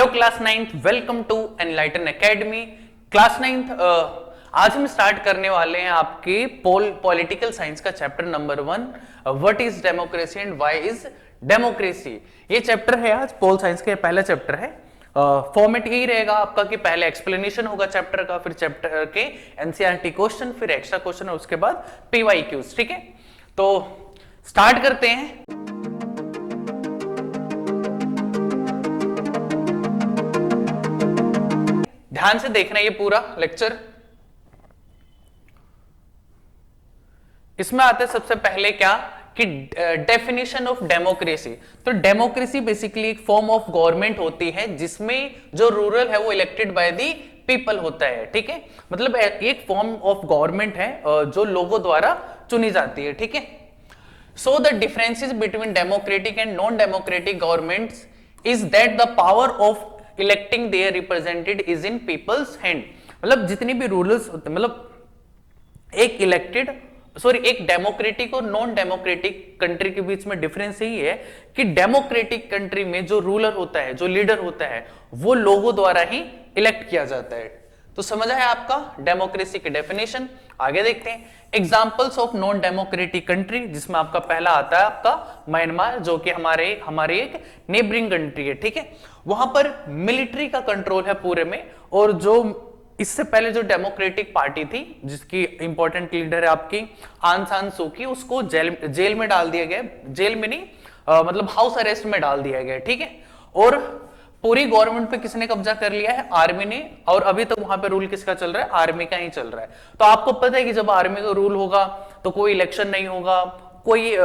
Hello class ninth, welcome to Enlighten Academy. Class ninth आज हम start करने वाले हैं आपके पॉलिटिकल साइंस का chapter number 1, what is democracy and why is democracy. ये चैप्टर है आज पोल साइंस का पहला चैप्टर है। फॉर्मेट यही रहेगा आपका कि पहले एक्सप्लेनेशन होगा चैप्टर का, फिर चैप्टर के एनसीईआरटी क्वेश्चन, फिर एक्स्ट्रा क्वेश्चन और उसके बाद पीवाईक्यूज। ठीक है, तो स्टार्ट करते हैं। ध्यान से देखना ये पूरा लेक्चर। इसमें आते सबसे पहले क्या कि डेफिनेशन ऑफ डेमोक्रेसी। तो डेमोक्रेसी बेसिकली एक फॉर्म ऑफ गवर्नमेंट होती है जिसमें जो रूरल है वो इलेक्टेड बाय दी पीपल होता है। ठीक है, मतलब एक फॉर्म ऑफ गवर्नमेंट है जो लोगों द्वारा चुनी जाती है। ठीक है, so the differences between democratic and non democratic governments is that the power of electing their represented is in people's hand. मतलब जितनी भी रूलर्स होते, मतलब एक डेमोक्रेटिक और नॉन डेमोक्रेटिक कंट्री के बीच में डिफरेंस यही है कि डेमोक्रेटिक कंट्री में जो रूलर होता है, जो लीडर होता है, वो लोगों द्वारा ही इलेक्ट किया जाता है। तो समझा है आपका डेमोक्रेसी की डेफिनेशन। आगे देखते हैं examples of non democratic country, जिसमें आपका पहला आता है आपका म्यांमार, जो कि हमारे एक नेबरिंग कंट्री है। ठीक है, वहां पर मिलिट्री का कंट्रोल है पूरे में, और जो इससे पहले जो डेमोक्रेटिक पार्टी थी जिसकी इंपॉर्टेंट लीडर है आपकी आंग सान सू की, उसको जेल में डाल दिया गया। जेल में नहीं, मतलब हाउस अरेस्ट में डाल दिया गया। ठीक है, और पूरी गवर्नमेंट पे किसने कब्जा कर लिया है? आर्मी ने। और अभी तक वहां पे रूल किसका चल रहा है? आर्मी का ही चल रहा है। तो आपको पता है कि जब आर्मी का रूल होगा तो कोई इलेक्शन नहीं होगा, कोई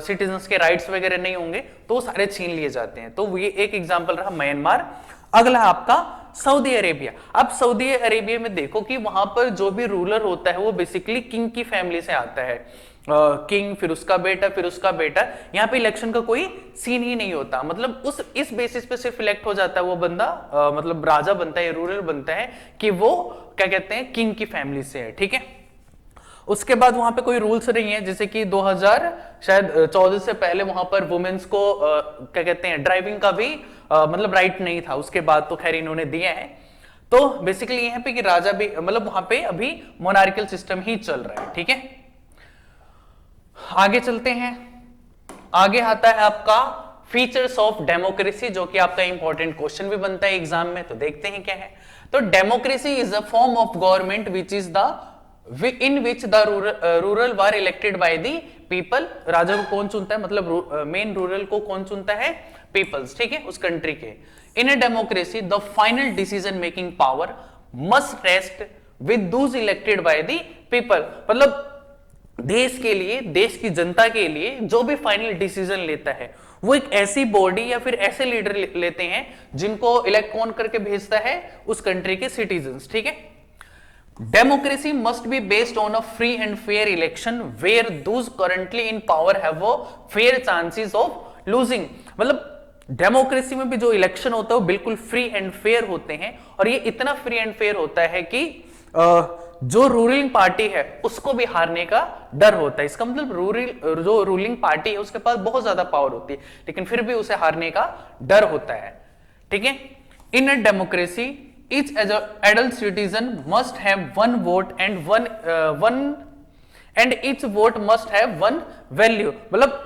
सिटीजन्स के राइट्स वगैरह नहीं होंगे, तो सारे छीन लिए जाते हैं। तो ये एक एग्जांपल रहा म्यांमार। अगला है आपका सऊदी अरेबिया। अब सऊदी अरेबिया में देखो कि वहां पर जो भी रूलर होता है वो बेसिकली किंग की फैमिली से आता है। किंग, फिर उसका बेटा, फिर उसका बेटा। यहाँ पे इलेक्शन का कोई सीन ही नहीं होता। मतलब इस बेसिस पे सिर्फ इलेक्ट हो जाता है वो बंदा, मतलब राजा बनता है, रूलर बनता है कि वो क्या कहते हैं, किंग की फैमिली से है। ठीक है, उसके बाद वहां पे कोई रूल्स नहीं है, जैसे कि 2014 से पहले वहां पर वुमेन्स को क्या कहते हैं, ड्राइविंग का भी मतलब राइट नहीं था। उसके बाद तो खैर इन्होंने दिया है। तो बेसिकली यहाँ पे कि राजा भी, मतलब वहां पे अभी मोनार्कियल सिस्टम ही चल रहा है। ठीक है, आगे चलते हैं। आगे आता है आपका फीचर्स ऑफ डेमोक्रेसी, जो कि आपका इंपॉर्टेंट क्वेश्चन भी बनता है एग्जाम में। तो देखते हैं क्या है। तो democracy is a form of government which is the in which the rural were elected by the people। राजा को कौन चुनता है? मतलब मेन रूरल को कौन चुनता है? पीपल्स। ठीक है, उस कंट्री के। In a democracy the final decision making power must rest with those elected by the people. मतलब देश के लिए, देश की जनता के लिए जो भी फाइनल डिसीजन लेता है वो एक ऐसी बॉडी या फिर ऐसे लीडर लेते हैं जिनको इलेक्ट कौन करके भेजता है? उस कंट्री के सिटीजन्स। ठीक है, Democracy must be based on a free and fair election where those currently in power have a fair chances of losing। मतलब डेमोक्रेसी में भी जो इलेक्शन होता है वो बिल्कुल फ्री एंड फेयर होते हैं, और ये इतना फ्री एंड फेयर होता है कि जो रूलिंग पार्टी है उसको भी हारने का डर होता है। इसका मतलब जो रूलिंग पार्टी है उसके पास बहुत ज्यादा पावर होती है, लेकिन फिर भी उसे हारने का डर होता है। ठीक है, in a democracy each adult citizen must have one vote and each vote must have one value। मतलब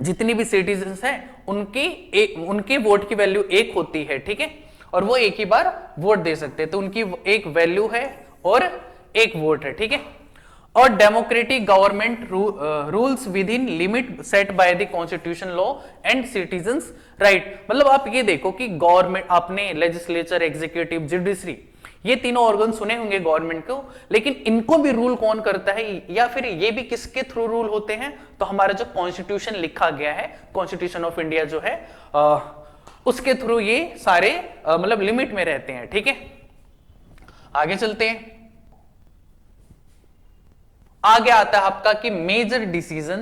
जितनी भी सिटीजन्स हैं उनके वोट की वैल्यू एक होती है। ठीक है, और वो एक ही बार वोट दे सकते हैं, तो उनकी एक वैल्यू है और एक वोट है। ठीक है, और democratic government rules with in limit set bye the constitution law and citizens right. मतलब आप ये देखो कि गवर्नमेंट, आपने लेजिस्लेचर, एग्जीक्यूटिव, जुडिशरी, ये तीनों ऑर्गन सुने होंगे गवर्नमेंट को, लेकिन इनको भी रूल कौन करता है, या फिर ये भी किसके थ्रू रूल होते हैं? तो हमारा जो कॉन्स्टिट्यूशन लिखा गया है, कॉन्स्टिट्यूशन ऑफ इंडिया जो है, उसके थ्रू ये सारे मतलब लिमिट में रहते हैं। ठीक है, आगे चलते हैं। आगे आता है आपका कि major decision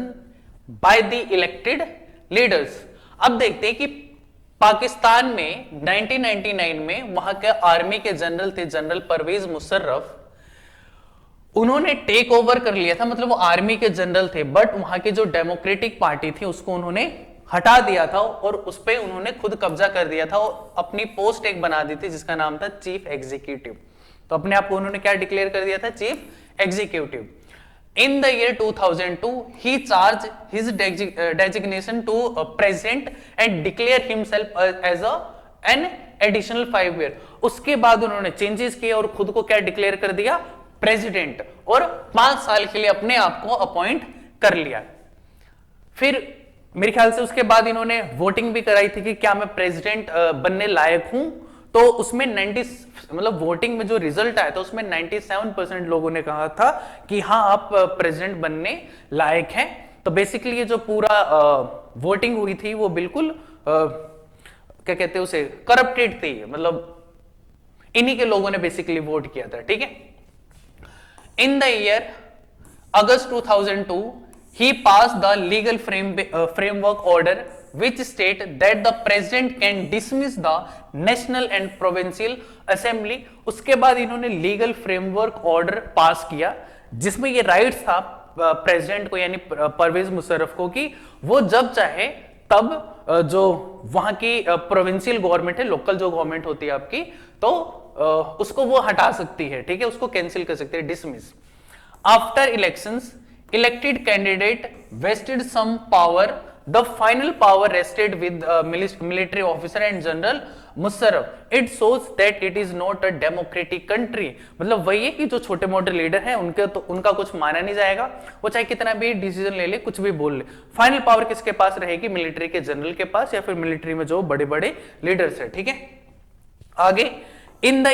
by the elected leaders. अब देखते हैं कि पाकिस्तान में 1999 में वहां के आर्मी के जनरल थे, जनरल परवेज मुशर्रफ। उन्होंने टेक ओवर कर लिया था, मतलब वो आर्मी के जनरल थे, बट वहां की जो डेमोक्रेटिक पार्टी थी उसको उन्होंने हटा दिया था और उस पे उन्होंने खुद कब्जा कर दिया था और अपनी पोस्ट एक बना दी थी जिसका नाम था चीफ एग्जीक्यूटिव। तो अपने आप को उन्होंने क्या डिक्लेयर कर दिया था? Chief executive. In the year 2002, he charged his designation to president and declare himself as an additional 5 year। उसके बाद उन्होंने चेंजेस किए और खुद को क्या डिक्लेयर कर दिया? प्रेसिडेंट, और 5 साल के लिए अपने आप को अपॉइंट कर लिया। फिर मेरे ख्याल से उसके बाद इन्होंने वोटिंग भी कराई थी कि क्या मैं प्रेसिडेंट बनने लायक हूं, तो उसमें 90 मतलब वोटिंग में जो रिजल्ट आया था उसमें 97% लोगों ने कहा था कि हाँ आप प्रेसिडेंट बनने लायक हैं। तो बेसिकली ये जो पूरा वोटिंग हुई थी वो बिल्कुल क्या कहते हैं उसे, करप्टेड थी, मतलब इन्हीं के लोगों ने बेसिकली वोट किया था। ठीक है। In the year August 2002 he passed the legal framework order which state that the president can dismiss the national and provincial assembly। उसके बाद इन्होंने लीगल फ्रेमवर्क ऑर्डर पास किया जिसमें ये राइट्स था प्रेसिडेंट को यानी परवेज मुशर्रफ को कि वो जब चाहे तब जो वहां की प्रोविंशियल गवर्नमेंट है, लोकल जो गवर्नमेंट होती है आपकी, तो उसको वो हटा सकती है। ठीक है, उसको कैंसिल कर सकती है, dismiss. After elections elected candidate vested some power, the final power rested with military officer and general Musharraf। it shows that it is not a democratic country। मतलब वही है कि जो छोटे मोटे लीडर हैं उनका कुछ माना नहीं जाएगा, वो चाहे कितना भी डिसीजन ले ले, कुछ भी बोल ले। फाइनल पावर किसके पास रहेगी? मिलिट्री के जनरल के पास या फिर मिलिट्री में जो बड़े बड़े लीडर्स है। ठीक है, आगे in the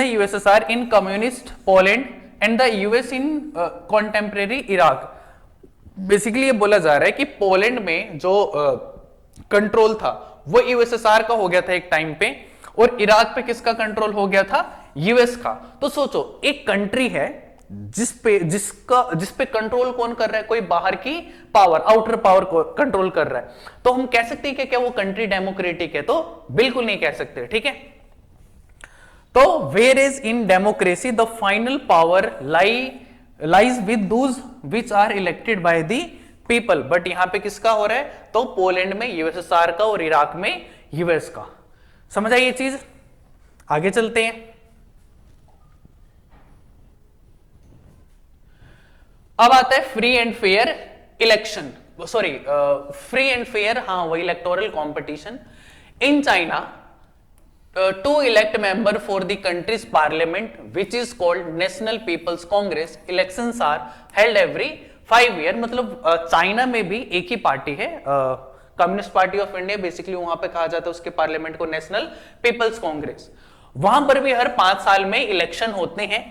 USSR in communist Poland and the US in contemporary Iraq. Basically ये बोला जा रहा है कि पोलैंड में जो कंट्रोल था वो यूएसएसआर का हो गया था एक टाइम पे, और इराक पे किसका कंट्रोल हो गया था? यूएस का। तो सोचो एक कंट्री है जिस पे कंट्रोल कौन कर रहा है? कोई बाहर की पावर, आउटर पावर को कंट्रोल कर रहा है। तो हम कह सकते हैं कि क्या वो कंट्री डेमोक्रेटिक है? तो बिल्कुल नहीं कह सकते। ठीक है, तो where is in democracy the final power lies with those which are elected by the people. But यहां पे किसका हो रहा है? तो पोलैंड में यूएसएसआर का और इराक में यूएस का। समझ आई ये चीज? आगे चलते हैं। अब आता है free and fair election, sorry free and fair, हाँ वही electoral competition. In China to elect member for the country's parliament which is called National People's Congress, elections are held every 5 year। मतलब चाइना में भी एक ही party है, communist party of India, basically वहां पे कहा जाता है उसके पार्लियामेंट को नेशनल पीपल्स कांग्रेस। वहां पर भी हर 5 साल में इलेक्शन होते हैं,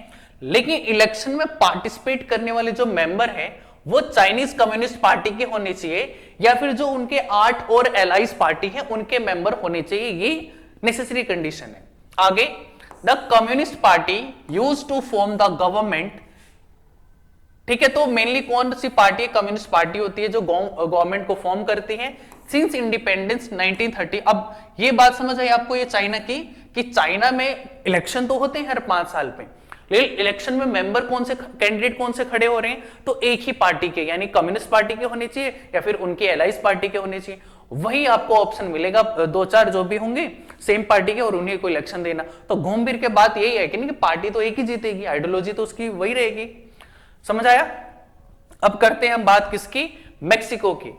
लेकिन इलेक्शन में पार्टिसिपेट करने वाले जो मेंबर हैं वो चाइनीज कम्युनिस्ट पार्टी के होने चाहिए या फिर जो उनके 8 और एलाइज पार्टी है उनके मेंबर होने चाहिए। ये नेसेसरी कंडीशन है। आगे, the communist party use to form the government. ठीक है, तो मेनली कौन सी पार्टी है? कम्युनिस्ट पार्टी होती है जो गवर्नमेंट को फॉर्म करती है सिंस इंडिपेंडेंस 1930। अब ये बात समझ आई आपको ये चाइना की, कि चाइना में इलेक्शन तो होते हैं हर 5 साल पे, लेकिन इलेक्शन में मेंबर कौन से, कैंडिडेट कौन से खड़े हो रहे हैं? तो एक ही पार्टी के, यानी कम्युनिस्ट पार्टी के होने चाहिए या फिर उनके एलाइज पार्टी के होने चाहिए। वही आपको ऑप्शन मिलेगा, 2-4 जो भी होंगे सेम पार्टी के और उन्हीं को इलेक्शन देना। तो घूम फिर के बात यही है कि नहीं कि पार्टी तो एक ही जीतेगी, आइडियोलॉजी तो उसकी वही रहेगी। समझ आया? अब करते हैं हम बात किसकी? मैक्सिको की।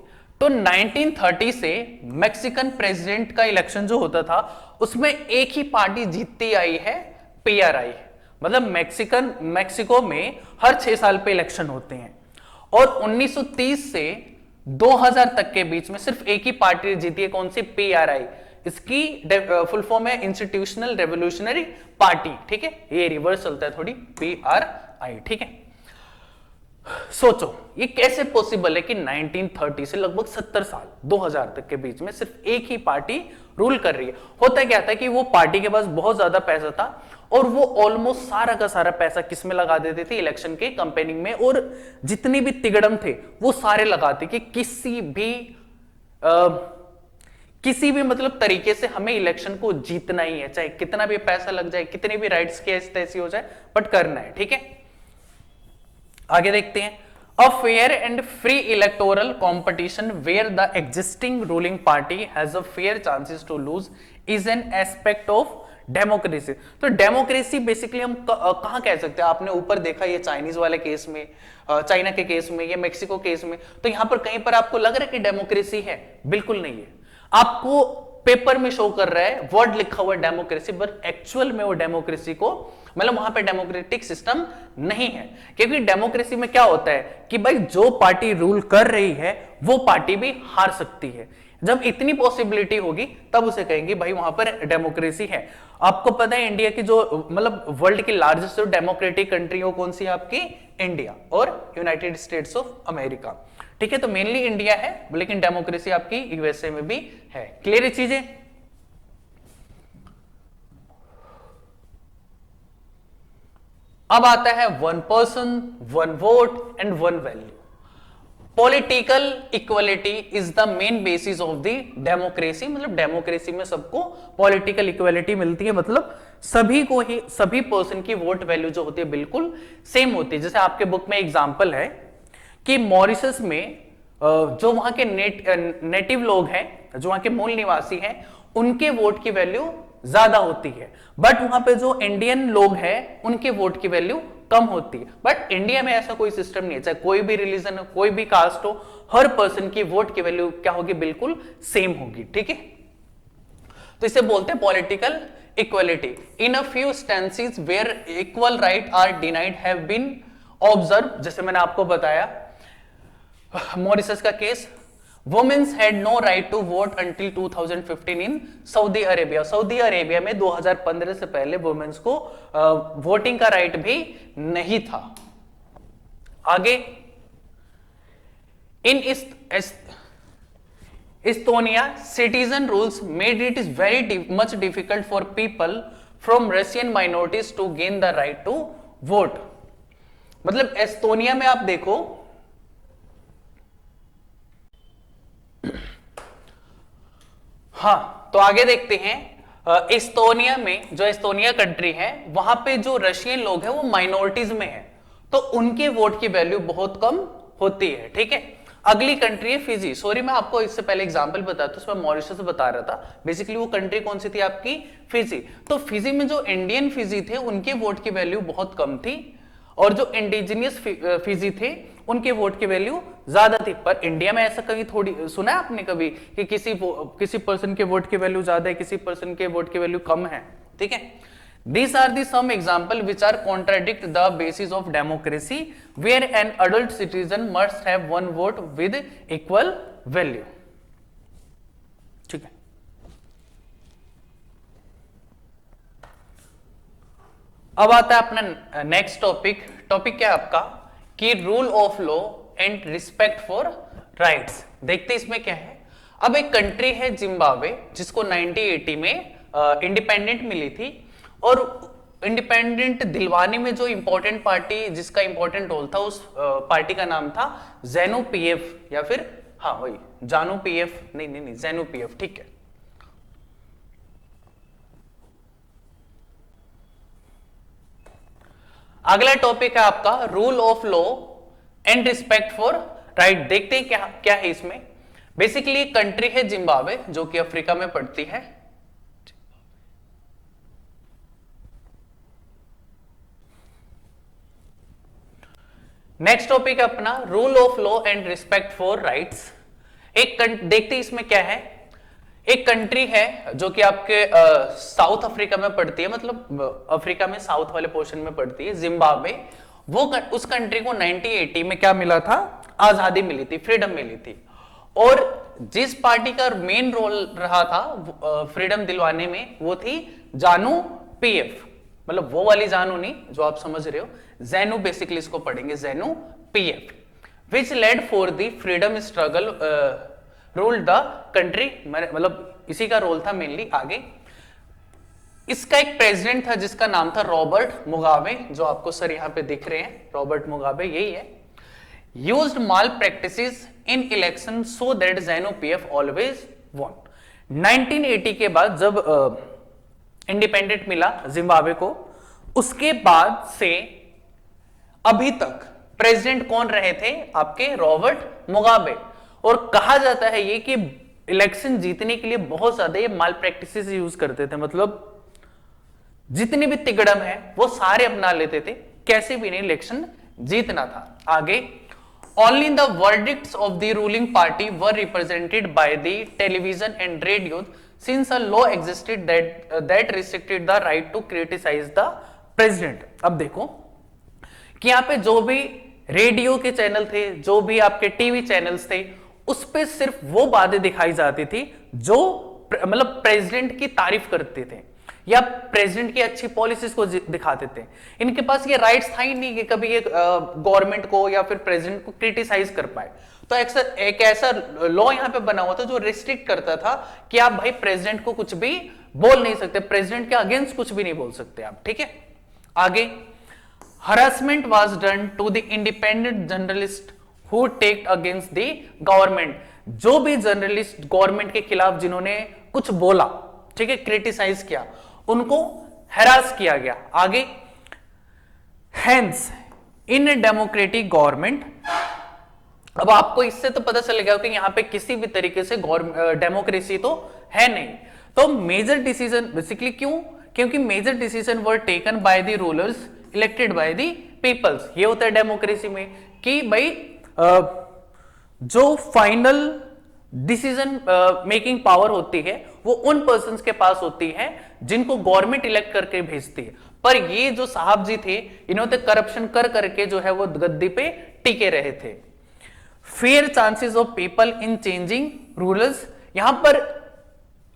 तो 1930 से मैक्सिकन प्रेसिडेंट का इलेक्शन जो होता था उसमें एक ही पार्टी जीतती आई है, पीआरआई। मतलब मैक्सिको में हर 6 साल पे इलेक्शन होते हैं, और 1930 से 2000 तक के बीच में सिर्फ एक ही पार्टी जीती है, कौन सी? पीआरआई। इसकी फुल फॉर्म है इंस्टीट्यूशनल रेवोल्यूशनरी पार्टी। ठीक है, ये रिवर्स चलता है थोड़ी, पीआरआई। ठीक है, सोचो ये कैसे पॉसिबल है कि 1930 से लगभग 70 साल 2000 तक के बीच में सिर्फ एक ही पार्टी रूल कर रही है। होता क्या था कि वो पार्टी के पास बहुत ज्यादा पैसा था और वो ऑलमोस्ट सारा का सारा पैसा किस में लगा देते थे? इलेक्शन के कैंपेनिंग में, और जितनी भी तिगड़म थे वो सारे लगाते कि किसी भी मतलब तरीके से हमें इलेक्शन को जीतना ही है, चाहे कितना भी पैसा लग जाए, कितने भी राइट्स की ऐसी तैसी हो जाए, बट करना है। ठीक है, आगे देखते हैं। A fair and free electoral competition where the existing ruling party has a fair chances to lose is an aspect of democracy. तो डेमोक्रेसी बेसिकली हम कहाँ कह सकते हैं, आपने ऊपर देखा ये चाइनीज वाले केस में, चाइना के केस में, या मेक्सिको केस में, तो यहां पर कहीं पर आपको लग रहा है कि डेमोक्रेसी है? बिल्कुल नहीं है। आपको पेपर में शो कर रहा है, वर्ड लिखा हुआ डेमोक्रेसी, बट एक्चुअल में वो डेमोक्रेसी को, मतलब वहां पे डेमोक्रेटिक सिस्टम नहीं है। क्योंकि डेमोक्रेसी में क्या होता है कि भाई जो पार्टी रूल कर रही है वो पार्टी भी हार सकती है। जब इतनी पॉसिबिलिटी होगी तब उसे कहेंगे भाई वहां पर डेमोक्रेसी है। आपको पता है इंडिया की जो, मतलब वर्ल्ड की लार्जेस्ट डेमोक्रेटिक कंट्री वो कौन सी है आपकी? इंडिया और यूनाइटेड स्टेट्स ऑफ अमेरिका। ठीक है, तो मेनली इंडिया है, लेकिन डेमोक्रेसी आपकी यूएसए में भी है। क्लियर है चीजें? अब आता है one person one vote and one value. Political equality is the main basis of the democracy. मतलब डेमोक्रेसी में सबको पॉलिटिकल इक्वलिटी मिलती है, मतलब सभी को ही, सभी पर्सन की वोट वैल्यू जो होती है बिल्कुल सेम होती है। जैसे आपके बुक में एग्जांपल है कि मॉरिशस में जो वहां के नेटिव लोग हैं, जो वहां के मूल निवासी हैं, उनके वोट की वैल्यू ज्यादा होती है, बट वहां पे जो इंडियन लोग हैं उनके वोट की वैल्यू कम होती है। बट इंडिया में ऐसा कोई सिस्टम नहीं है, चाहे कोई भी रिलीजन हो, कोई भी कास्ट हो, हर पर्सन की वोट की वैल्यू क्या होगी? बिल्कुल सेम होगी। ठीक है, तो इसे बोलते हैं political equality. In a few instances where equal right are denied have been observe, जैसे मैंने आपको बताया मॉरिशस का case, womens had no right to vote until 2015 in Saudi Arabia. Saudi Arabia में 2015 से पहले वुमेन्स को वोटिंग का राइट भी नहीं था। आगे, in Estonia citizen rules made it is very much difficult for people from Russian minorities to gain the right to vote. मतलब एस्टोनिया में आप देखो, हाँ, तो आगे देखते हैं। एस्टोनिया में, जो एस्टोनिया कंट्री है, वहां पे जो रशियन लोग हैं वो माइनॉरिटीज में है, तो उनके वोट की वैल्यू बहुत कम होती है। ठीक है, अगली कंट्री है फिजी। सॉरी, मैं आपको इससे पहले एग्जांपल बताया था, उसमें मॉरिशस बता रहा था। बेसिकली वो कंट्री कौन सी थी आपकी? फिजी। तो फिजी में जो इंडियन फिजी थे उनके वोट की वैल्यू बहुत कम थी, और जो इंडिजिनियस फिजी थे उनके वोट की वैल्यू ज्यादा थी। पर इंडिया में ऐसा कभी थोड़ी सुना है आपने कभी कि किसी पर्सन के वोट की वैल्यू ज्यादा है, किसी पर्सन के वोट की वैल्यू कम है? ठीक है, these are the some example which are contradict the basis of democracy where an adult citizen must have one vote with equal value। ठीक है, अब आता है अपना नेक्स्ट टॉपिक। टॉपिक क्या है आपका? कि rule of law and respect for rights. देखते इसमें क्या है। अब एक कंट्री है जिम्बाब्वे, जिसको 1980 में इंडिपेंडेंट मिली थी, और इंडिपेंडेंट दिलवाने में जो इंपॉर्टेंट पार्टी, जिसका इंपॉर्टेंट रोल था, उस पार्टी का नाम था ज़ैनू पीएफ, या फिर हाँ वही जानू पीएफ, नहीं ज़ैनू पीएफ। ठीक है, अगला टॉपिक है आपका rule of law and respect for right. देखते हैं क्या क्या है इसमें। बेसिकली कंट्री है जिम्बाब्वे, जो कि अफ्रीका में पड़ती है। नेक्स्ट टॉपिक है अपना rule of law and respect for rights. देखते हैं इसमें क्या है। एक कंट्री है जो कि आपके साउथ अफ्रीका में पड़ती है, मतलब अफ्रीका में साउथ वाले पोर्शन में पड़ती है, जिम्बाब्वे। वो उस कंट्री को 1980 में क्या मिला था? आजादी मिली थी, फ्रीडम मिली थी। और जिस पार्टी का मेन रोल रहा था फ्रीडम दिलवाने में, वो थी जानू पीएफ। मतलब वो वाली जानू नहीं जो आप समझ रहे हो, ज़ैनू बेसिकली इसको पढ़ेंगे, ZANU PF, which led for the freedom struggle ruled the country. मतलब इसी का रोल था मेनली। आगे इसका एक प्रेसिडेंट था जिसका नाम था रॉबर्ट मुगाबे, जो आपको सर यहां पे दिख रहे हैं, रॉबर्ट मुगाबे यही है। Used malpractices in election so that ZANU PF always won. 1980 के बाद जब इंडिपेंडेंट मिला जिम्बाब्वे को, उसके बाद से अभी तक प्रेसिडेंट कौन रहे थे? आपके रॉबर्ट मुगाबे। और कहा जाता है ये कि इलेक्शन जीतने के लिए बहुत ज्यादा ये माल प्रैक्टिसेस यूज करते थे, मतलब जितने भी तिगड़म है वो सारे अपना लेते थे, कैसे भी नहीं इलेक्शन जीतना था। आगे, only the verdicts of the ruling party were represented by the television and radio since a law existed that restricted the right to criticize the president। अब देखो कि यहाँ पे जो भी रेडियो के चैनल थे, जो भी आपके टीवी चैनल्स थे, उस पे सिर्फ वो बातें दिखाई जाती थी जो मतलब प्रेसिडेंट की तारीफ करते थे या प्रेसिडेंट की अच्छी पॉलिसीज को दिखाते थे। इनके पास ये राइट्स था ही नहीं कि कभी ये गवर्नमेंट को या फिर प्रेसिडेंट को क्रिटिसाइज कर पाए। तो एक ऐसा लॉ यहाँ पे बना हुआ था जो रिस्ट्रिक्ट करता था कि आप भाई प्रेसिडेंट को कुछ भी बोल नहीं सकते, प्रेसिडेंट के अगेंस्ट कुछ भी नहीं बोल सकते आप, ठीक है। आगे, harassment was done to the independent journalist who take against the government. जो भी जर्नलिस्ट गवर्नमेंट के खिलाफ जिन्होंने कुछ बोला, ठीक है, क्रिटिसाइज किया, उनको हैरास किया गया। आगे, हेंस इन डेमोक्रेटिक गवर्नमेंट। अब आपको इससे तो पता चल गया कि यहां पे किसी भी तरीके से डेमोक्रेसी तो है नहीं। तो मेजर डिसीजन बेसिकली क्यों? क्योंकि major decision were taken by the rulers elected by the peoples. ये होता है डेमोक्रेसी में कि भाई जो फाइनल डिसीजन मेकिंग पावर होती है वो उन पर्संस के पास होती है जिनको गवर्नमेंट इलेक्ट करके भेजती है। पर ये जो साहब जी थे, इन्होंने करप्शन कर करके जो है वो गद्दी पे टिके रहे थे। Fair chances of people in changing rules. यहां पर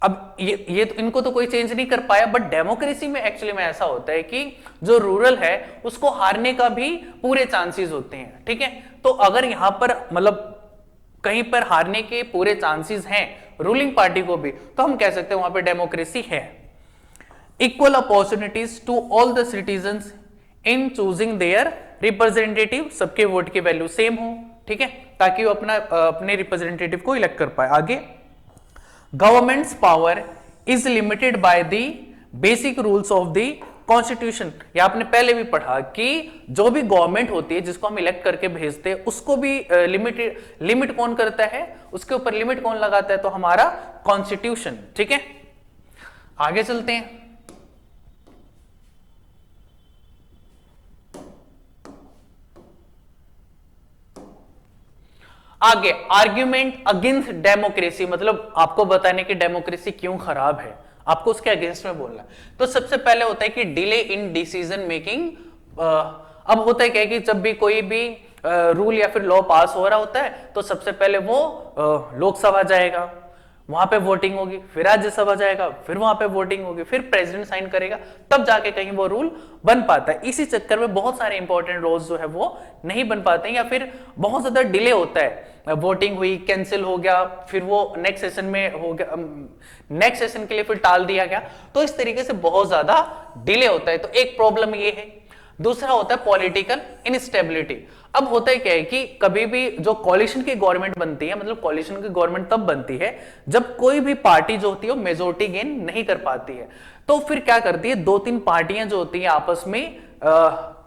अब ये तो इनको तो कोई चेंज नहीं कर पाया, बट डेमोक्रेसी में एक्चुअली में ऐसा होता है कि जो रूरल है उसको हारने का भी पूरे चांसेस होते हैं, ठीक है। तो अगर यहां पर मतलब कहीं पर हारने के पूरे चांसेस हैं रूलिंग पार्टी को भी, तो हम कह सकते हैं वहां पे डेमोक्रेसी है। Equal opportunities to all the citizens in choosing their representative. सबके वोट की वैल्यू सेम हो, ठीक है, ताकि वो अपने रिप्रेजेंटेटिव को इलेक्ट कर पाए। आगे, governments power is limited by the basic rules of the constitution. ये आपने पहले भी पढ़ा कि जो भी गवर्नमेंट होती है जिसको हम इलेक्ट करके भेजते हैं उसको भी लिमिट कौन करता है, उसके ऊपर लिमिट कौन लगाता है? तो हमारा कॉन्स्टिट्यूशन, ठीक है। आगे चलते हैं। आगे, आर्ग्यूमेंट अगेंस्ट डेमोक्रेसी, मतलब आपको बताने की डेमोक्रेसी क्यों खराब है, आपको उसके अगेंस्ट में बोलना। तो सबसे पहले होता है कि डिले इन डिसीजन मेकिंग। अब होता है क्या कि जब भी कोई भी रूल या फिर लॉ पास हो रहा होता है तो सबसे पहले वो लोकसभा जाएगा, वहां पे वोटिंग होगी, फिर राज्यसभा जाएगा, फिर वहां पे वोटिंग होगी, फिर प्रेसिडेंट साइन करेगा, तब जाके कहीं वो रूल बन पाता है। इसी चक्कर में बहुत सारे इंपॉर्टेंट रूल्स जो है वो नहीं बन पाते हैं या फिर बहुत ज्यादा डिले होता है। वोटिंग हुई, कैंसिल हो गया, फिर वो नेक्स्ट सेशन में हो गया, नेक्स्ट सेशन के लिए फिर टाल दिया गया, तो इस तरीके से बहुत ज्यादा डिले होता है। तो एक प्रॉब्लम ये है। दूसरा होता है पॉलिटिकल इनस्टेबिलिटी। अब होता है क्या है कि कभी भी जो कॉलिशन की गवर्नमेंट बनती है, मतलब कॉलिशन की गवर्नमेंट तब बनती है जब कोई भी पार्टी जो होती है वो मेजोरिटी गेन नहीं कर पाती है। तो फिर क्या करती है, दो तीन पार्टियां जो होती हैं आपस में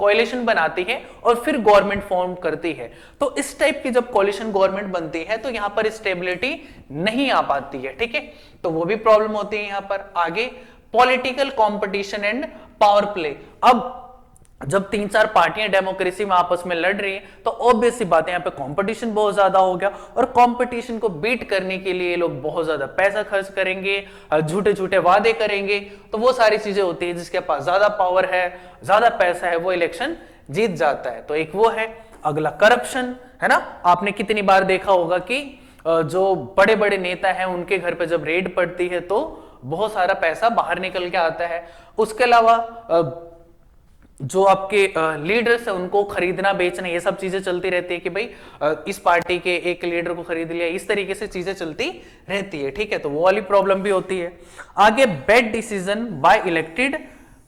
कोalition बनाती है और फिर गवर्नमेंट फॉर्म करती है। तो इस टाइप की जब कोalition गवर्नमेंट बनती है तो यहां पर स्टेबिलिटी नहीं आ पाती है, ठीक है। तो वो भी प्रॉब्लम होती है यहां पर। आगे, political competition and power play. अब जब तीन चार पार्टियां डेमोक्रेसी में आपस में लड़ रही हैं तो ऑब्वियस सी बात है यहाँ पे कंपटीशन बहुत ज्यादा हो गया, और कंपटीशन को बीट करने के लिए लोग बहुत ज्यादा पैसा खर्च करेंगे, झूठे झूठे वादे करेंगे। तो वो सारी चीजें होती है, जिसके पास ज्यादा पावर है, ज्यादा पैसा है, वो इलेक्शन जीत जाता है। तो एक वो है। अगला करप्शन है ना। आपने कितनी बार देखा होगा कि जो बड़े बड़े नेता हैं उनके घर पे जब रेड पड़ती है तो बहुत सारा पैसा बाहर निकल के आता है। उसके अलावा जो आपके लीडर्स है उनको खरीदना बेचना, ये सब चीजें चलती रहती है कि भाई इस पार्टी के एक लीडर को खरीद लिया, इस तरीके से चीजें चलती रहती है, ठीक है। तो वो वाली प्रॉब्लम भी होती है। आगे, bad decision by elected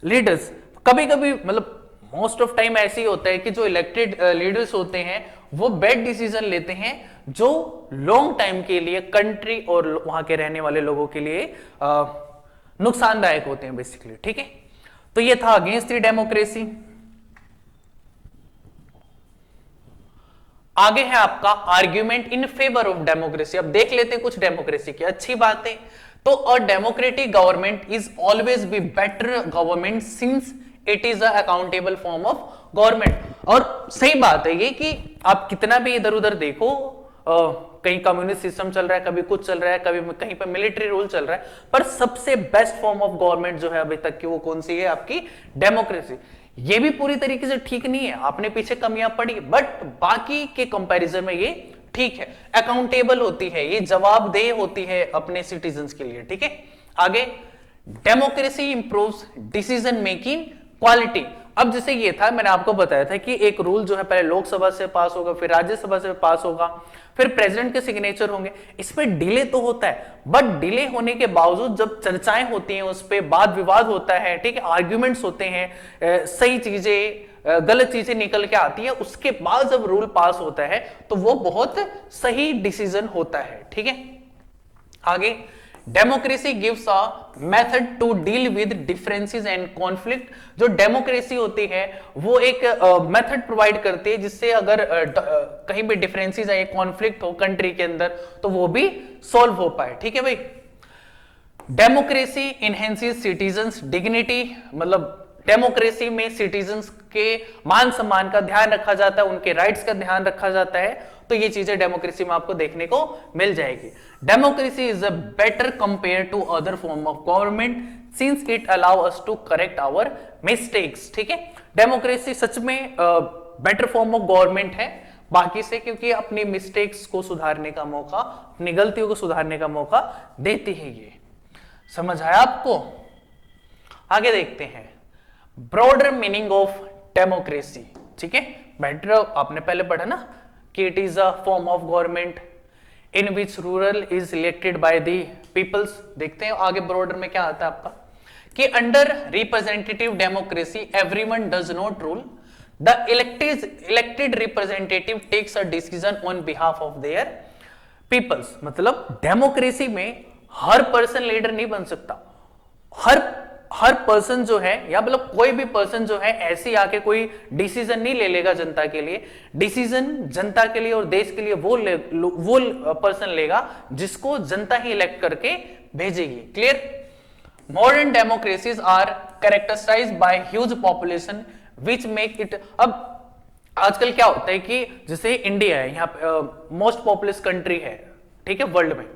leaders. कभी कभी मतलब मोस्ट ऑफ टाइम ऐसे ही होता है कि जो इलेक्टेड लीडर्स होते हैं वो बैड डिसीजन लेते हैं जो लॉन्ग टाइम के लिए कंट्री और वहां के रहने वाले लोगों के लिए नुकसानदायक होते हैं बेसिकली, ठीक है। तो ये था अगेंस्ट द डेमोक्रेसी। आगे है आपका argument in favour of democracy. अब देख लेते हैं कुछ डेमोक्रेसी की अच्छी बातें। तो अ democratic government is always be better government since it is a accountable form of government. और सही बात है ये कि आप कितना भी इधर उधर देखो, कहीं कम्युनिस्ट सिस्टम चल रहा है, कभी कुछ चल रहा है, कभी कहीं पर मिलिट्री रूल चल रहा है, पर सबसे बेस्ट फॉर्म ऑफ गवर्नमेंट जो है अभी तक की वो कौन सी है? आपकी डेमोक्रेसी। ये भी पूरी तरीके से ठीक नहीं है, आपने पीछे कमियां पड़ी, बट बाकी के कंपैरिजन में ये ठीक है, अकाउंटेबल होती है, ये जवाबदेह होती है अपने सिटीजन्स के लिए। ठीक है, आगे democracy improves decision making quality. अब जैसे ये था, मैंने आपको बताया था कि एक रूल जो है पहले लोकसभा से पास होगा, फिर राज्यसभा से पास होगा, फिर प्रेसिडेंट के सिग्नेचर होंगे। इसमें डिले तो होता है, बट डिले होने के बावजूद जब चर्चाएं होती हैं, उस पर वाद विवाद होता है, ठीक है, आर्ग्यूमेंट्स होते हैं, सही चीजें गलत चीजें निकल के आती है, उसके बाद जब रूल पास होता है तो वो बहुत सही डिसीजन होता है। ठीक है, आगे democracy gives a method to deal with differences and conflict. जो डेमोक्रेसी होती है वो एक मेथड प्रोवाइड करती है जिससे अगर कहीं भी डिफरेंसेस आए, कॉन्फ्लिक्ट हो कंट्री के अंदर, तो वो भी सॉल्व हो पाए। ठीक है भाई, डेमोक्रेसी इनहेंसेस सिटीजन्स डिग्निटी, मतलब डेमोक्रेसी में सिटीजन्स के मान सम्मान का ध्यान रखा जाता है, उनके राइट्स का ध्यान रखा जाता है, तो ये चीजें डेमोक्रेसी में आपको देखने को मिल जाएगी। Democracy is a better compare to other form of government since it allow us to correct our mistakes. ठीक है, डेमोक्रेसी सच में बेटर फॉर्म ऑफ गवर्नमेंट है बाकी से, क्योंकि अपनी मिस्टेक्स को सुधारने का मौका, अपनी गलतियों को सुधारने का मौका देती है। ये समझ आया आपको? आगे देखते हैं ब्रॉडर मीनिंग ऑफ डेमोक्रेसी। ठीक है, बेटर आपने पहले पढ़ा ना कि it is a form of government in which rural is elected by the peoples. देखते हैं आगे ब्रॉडर में क्या आता है आपका, कि under representative democracy everyone does not rule, the elected representative takes a decision on behalf of their peoples. मतलब डेमोक्रेसी में हर पर्सन लीडर नहीं बन सकता, हर पर्सन जो है, या मतलब कोई भी पर्सन जो है ऐसे आके कोई डिसीजन नहीं ले लेगा जनता के लिए। डिसीजन जनता के लिए और देश के लिए वो पर्सन लेगा जिसको जनता ही इलेक्ट करके भेजेगी। Clear? Modern democracies are characterised by huge population which make it. अब आजकल क्या होता है कि जैसे इंडिया है, यहाँ मोस्ट पॉपुलस कंट्री है, ठीक है, वर्ल्ड में।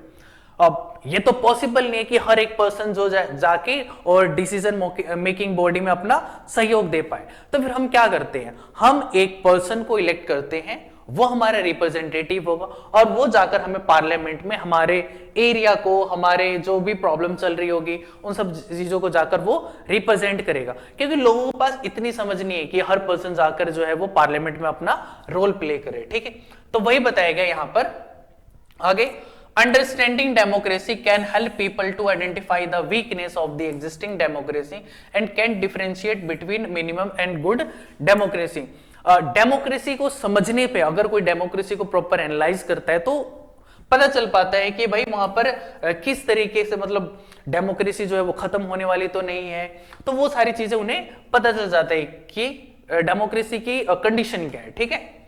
अब ये तो पॉसिबल नहीं है कि हर एक पर्सन जो जाके और डिसीजन मेकिंग बॉडी में अपना सहयोग दे पाए, तो फिर हम क्या करते हैं, हम एक पर्सन को इलेक्ट करते हैं, वो हमारा रिप्रेजेंटेटिव होगा और वो जाकर हमें पार्लियामेंट में हमारे एरिया को, हमारे जो भी प्रॉब्लम चल रही होगी, उन सब चीजों को जाकर वो रिप्रेजेंट करेगा। क्योंकि लोगों के पास इतनी समझ नहीं है कि हर पर्सन जाकर जो है वो पार्लियामेंट में अपना रोल प्ले करे। ठीक है, तो वही बताया गया यहां पर। आगे understanding democracy can help people to identify the weakness of the existing democracy and can differentiate between minimum and good democracy। Democracy को समझने पे अगर कोई डेमोक्रेसी को प्रॉपर एनालाइज करता है तो पता चल पाता है कि भाई वहां पर किस तरीके से, मतलब डेमोक्रेसी जो है वो खत्म होने वाली तो नहीं है, तो वो सारी चीजें उन्हें पता चल जाता है कि डेमोक्रेसी की कंडीशन क्या है। ठीक है,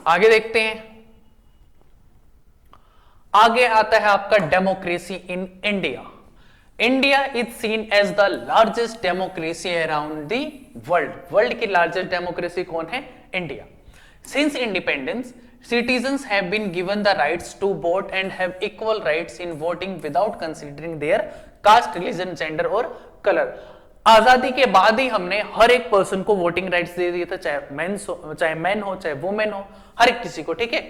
आगे देखते हैं। आगे आता है आपका democracy in India. India is seen as the largest democracy around the world. World की लार्जेस्ट डेमोक्रेसी कौन है? India. Since independence citizens have been given the rights to vote and have equal rights in voting without considering their caste, religion, gender और color। आजादी के बाद ही हमने हर एक person को वोटिंग राइट्स दे दिए थे, चाहे मैन हो चाहे वुमेन हो, हर एक किसी को। ठीक है,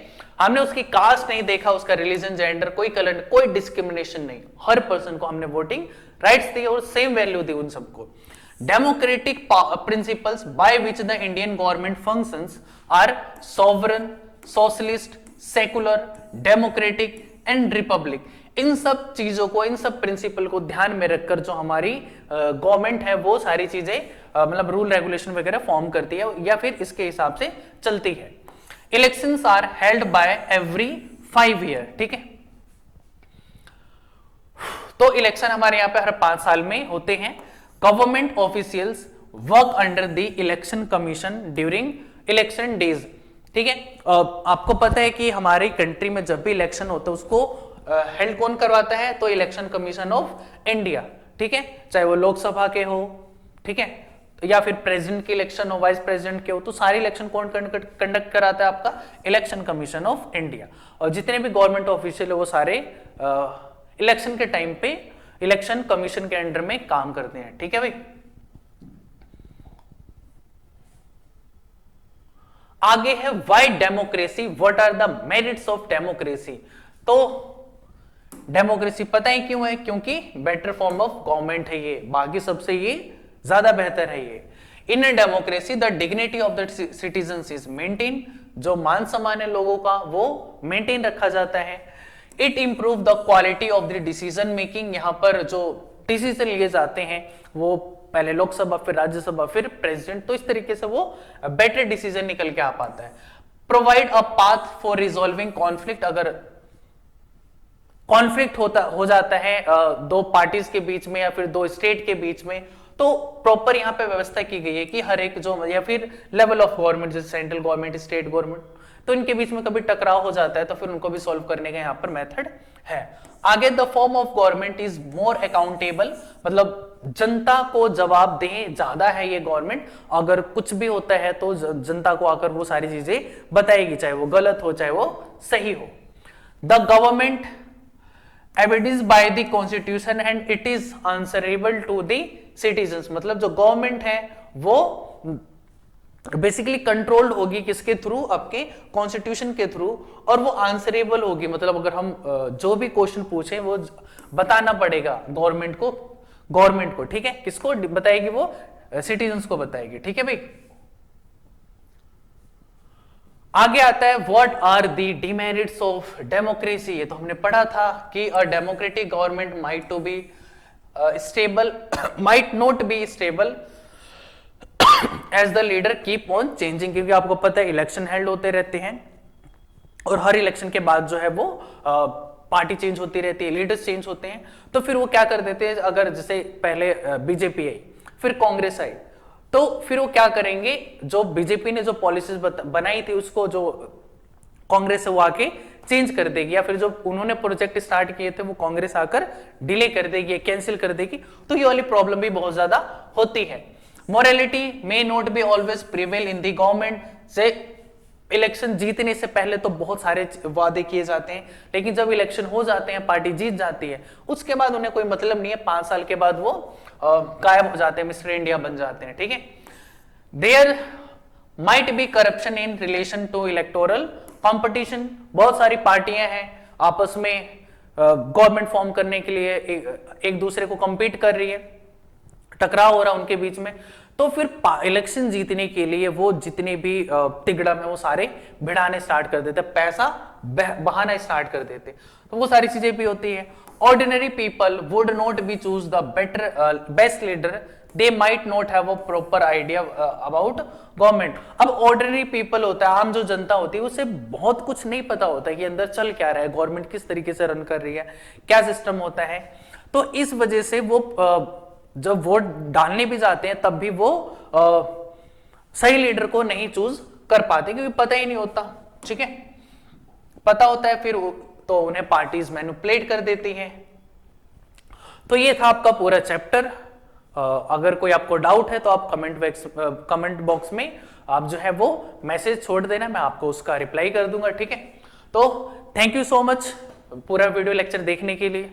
हमने उसकी कास्ट नहीं देखा, उसका रिलीजन, जेंडर, कोई कलर, कोई डिस्क्रिमिनेशन नहीं, हर पर्सन को हमने वोटिंग राइट्स दी और सेम वैल्यू दी उन सबको। Democratic principles by which the Indian government functions are sovereign, socialist, secular, democratic and republic. इन सब चीजों को, इन सब प्रिंसिपल को ध्यान में रखकर जो हमारी गवर्नमेंट है वो सारी चीजें मतलब रूल रेगुलेशन वगैरह फॉर्म करती है या फिर इसके हिसाब से चलती है। Elections are held by every 5 year. ठीक है, तो इलेक्शन हमारे यहाँ पे हर 5 साल में होते हैं। Government officials work under the election commission during election days. ठीक है, आपको पता है कि हमारी कंट्री में जब भी इलेक्शन होता है उसको हेल्ड कौन करवाता है, तो इलेक्शन कमीशन ऑफ इंडिया। ठीक है, चाहे वो लोकसभा के हो, ठीक है, या फिर प्रेसिडेंट के इलेक्शन हो, वाइस प्रेसिडेंट के हो, तो सारे इलेक्शन कौन कंडक्ट कराता है, आपका इलेक्शन कमीशन ऑफ इंडिया। और जितने भी गवर्नमेंट ऑफिशियल है वो सारे इलेक्शन के टाइम पे इलेक्शन कमीशन के अंडर में काम करते हैं। ठीक है भाई, आगे है why democracy, what are the merits of democracy. तो डेमोक्रेसी पता है क्यों है, क्योंकि बेटर फॉर्म ऑफ गवर्नमेंट है ये, बाकी सबसे ये ज्यादा बेहतर है ये। In a democracy the dignity of the citizens is maintain, जो मान सम्मान है लोगों का वो मेंटेन रखा जाता है। It improve the quality of the decision making, यहाँ पर जो डिसीजन लिए जाते हैं वो पहले लोकसभा, फिर राज्यसभा, फिर प्रेसिडेंट, तो इस तरीके से वो बेटर डिसीजन निकल के आ पाता है। Provide a path for resolving conflict, अगर कॉन्फ्लिक्ट हो जाता है दो पार्टीज के बीच में या फिर दो स्टेट के बीच में, तो प्रॉपर यहाँ पे व्यवस्था की गई है कि हर एक जो, या फिर लेवल ऑफ गवर्नमेंट जैसे सेंट्रल गवर्नमेंट, स्टेट गवर्नमेंट, तो इनके बीच में कभी टकराव हो जाता है तो फिर उनको भी सॉल्व करने का यहाँ पर मेथड है। आगे the form of government is more accountable, मतलब जनता को जवाबदेह ज्यादा है ये गवर्नमेंट, अगर कुछ भी होता है तो जनता को आकर वो सारी चीजें बताएगी, चाहे वो गलत हो चाहे वो सही हो। The government evidence by the constitution and it is answerable to the citizens, मतलब जो गवर्नमेंट है वो बेसिकली कंट्रोल्ड होगी किसके थ्रू, आपके कॉन्स्टिट्यूशन के थ्रू, और वो आंसरेबल होगी, मतलब अगर हम जो भी क्वेश्चन पूछे वो बताना पड़ेगा गवर्नमेंट को, ठीक है, किसको बताएगी वो, सिटीजंस को बताएगी। ठीक है भाई, आगे आता है what are the demerits of democracy. ये तो हमने पढ़ा था कि a democratic government might to be stable, might not be stable as the leader keep on changing, क्योंकि आपको पता है इलेक्शन हेल्ड होते रहते हैं और हर इलेक्शन के बाद जो है वो पार्टी चेंज होती रहती है, लीडर्स चेंज होते हैं, तो फिर वो क्या कर देते हैं, अगर जैसे पहले बीजेपी आई फिर कांग्रेस आई, तो फिर वो क्या करेंगे, जो बीजेपी ने जो पॉलिसीज बनाई थी उसको जो कांग्रेस है वो आके चेंज कर देगी, या फिर जो उन्होंने प्रोजेक्ट स्टार्ट किए थे वो कांग्रेस आकर डिले कर देगी, कैंसिल कर देगी, तो ये वाली प्रॉब्लम भी बहुत ज्यादा होती है। Morality may not be always prevail in the government, से इलेक्शन जीतने से पहले तो बहुत सारे वादे किए जाते हैं, लेकिन जब इलेक्शन हो जाते हैं, पार्टी जीत जाती है, उसके बाद उन्हें कोई मतलब नहीं है, 5 साल के बाद वो गायब हो जाते हैं, मिस्टर इंडिया बन जाते हैं। ठीक है, there might be corruption in relation to electoral competition, बहुत सारी पार्टियां हैं आपस में गवर्नमेंट फॉर्म करने के लिए एक दूसरे को कंपीट कर रही है, टकराव हो रहा है उनके बीच में, तो फिर इलेक्शन जीतने के लिए वो जितने भी तिगड़म है वो सारे भिड़ाने स्टार्ट कर देते, पैसा बहाना स्टार्ट कर देते, तो वो सारी चीजें भी होती है। Ordinary people would not be choose the best leader, they might not have a proper idea about government. अब ऑर्डिनरी पीपल होता है, आम जो जनता होती है, उसे बहुत कुछ नहीं पता होता है कि अंदर चल क्या रहा है, गवर्नमेंट किस तरीके से रन कर रही है, क्या सिस्टम होता है, तो इस वजह से वो जब वोट डालने भी जाते हैं तब भी वो सही लीडर को नहीं चूज कर पाते, क्योंकि पता ही नहीं होता। ठीक है, पता होता है फिर तो उन्हें पार्टीज मैनिपुलेट कर देती हैं। तो ये था आपका पूरा चैप्टर। अगर कोई आपको डाउट है तो आप कमेंट बॉक्स में आप जो है वो मैसेज छोड़ देना, मैं आपको उसका रिप्लाई कर दूंगा। ठीक है, तो थैंक यू सो मच पूरा वीडियो लेक्चर देखने के लिए।